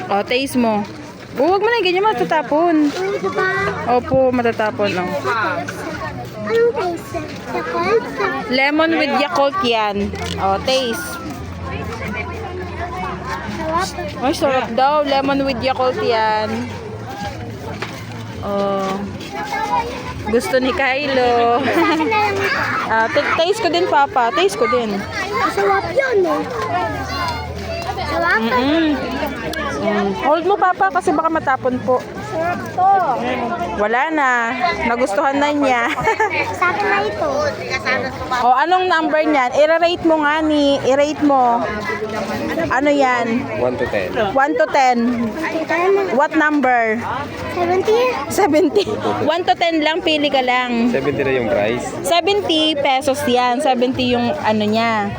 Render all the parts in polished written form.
O, taste mo. Huwag mo na yung ganyan, matatapon. Ito ba? Opo, matatapon lang. Anong taste? Yakult? Lemon with Yakult yan. O, taste. Sarap. Ay, sarap daw. Lemon with Yakult yan. Oh. Gusto ni Kylo. Akin na lang ito. Taste ko din, Papa. Taste ko din. Masarap yun eh. Sarap. Hold mo, Papa, kasi baka matapon po. Sarap to. Wala na. Nagustuhan na niya. Sa akin na ito. O, anong number niyan? I-rate mo nga ni. I-rate mo. Ano yan? 1 to 10. 1 to 10. What number? 70? 70. 1 to 10 lang, pili ka lang. 70 na yung price. 70 pesos yan. 70 yung ano niya.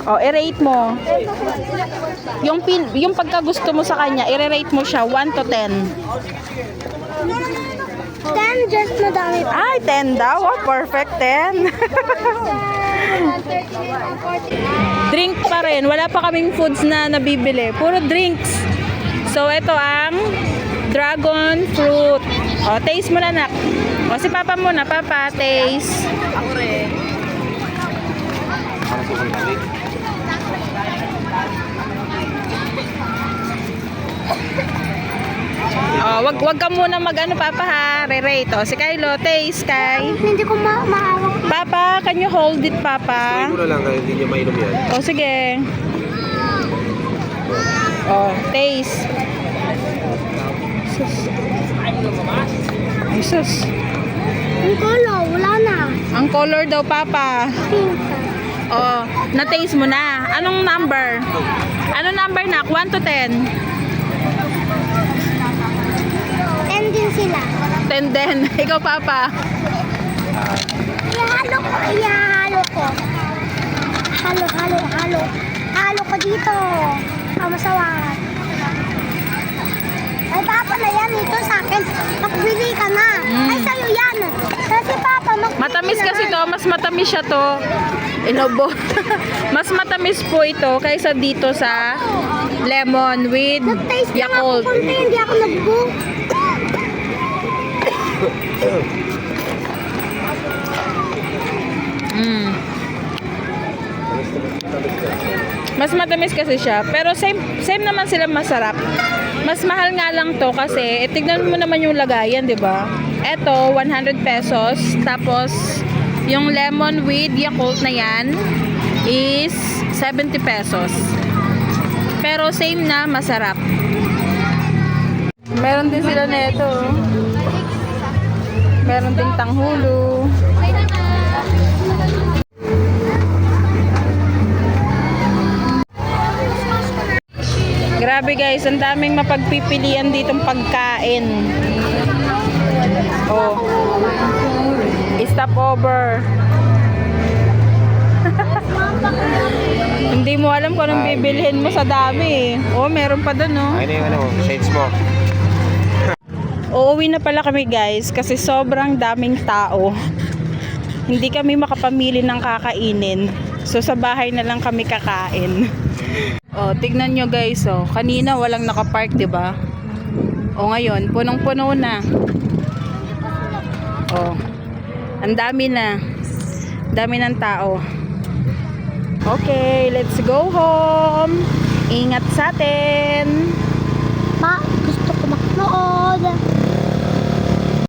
O, i-rate mo. Yung pagkagusto mo sa kanya, i-rate mo siya 1 to 10. 10, just madami pa. Ay, 10 daw. Oh, perfect 10. Drink pa rin. Wala pa kaming foods na nabibili. Puro drinks. So, ito ang dragon fruit. O, taste mo na, nak. O, si Papa muna. Papa, taste. Para sa pagkalit. O, wag ka muna mag-ano, Papa, ha. Re-rate. O, si Kylo, taste, Kay. Hindi ko maawak. Papa, can you hold it, Papa? Mura lang kaya hindi nyo mainom yan. O, sige. O, taste. Jesus. Ang kolo, wala na. Ang color daw, Papa. Pink. Oh, na-taste mo na. Anong number? Anong number, nak? 1 to 10? 10 din sila. 10 din. Ikaw, Papa. Ihalo ko, ihalo ko. Halo. Halo ko dito. Masawa. Ay, Papa na yan. Ito sa akin. Magbili ka na. Ay, sa'yo yan. Kasi Papa, magbili Matamis na kasi yan. to. Mas matamis siya to. Inobo. Mas matamis po ito kaysa dito sa lemon with Nag-taste lang ako Yakult. konti. Hindi ako nag-book. Mm. Mas matamis kasi siya. Pero same naman sila masarap. Mas mahal nga lang to kasi tignan mo naman yung lagayan, 'di ba? Ito 100 pesos. Tapos yung lemon with Yakult na yan is 70 pesos. Pero same na masarap. Meron din sila nito. Meron ding tanghulo. Grabe guys, ang daming mapagpipilian ditong pagkain. Oh. Stop over. Hindi mo alam kung anong bibilhin mo sa dami. Oh, meron pa doon, oh. Ay na yung ano, shades mo. Uuwi na pala kami guys kasi sobrang daming tao. Hindi kami makapamili ng kakainin. So sa bahay na lang kami kakain. Oh, tignan nyo guys, oh. Kanina walang nakapark, 'di ba? O ngayon, punong-puno na. Oh. Ang dami na. Dami ng tao. Okay, let's go home. Ingat sa atin.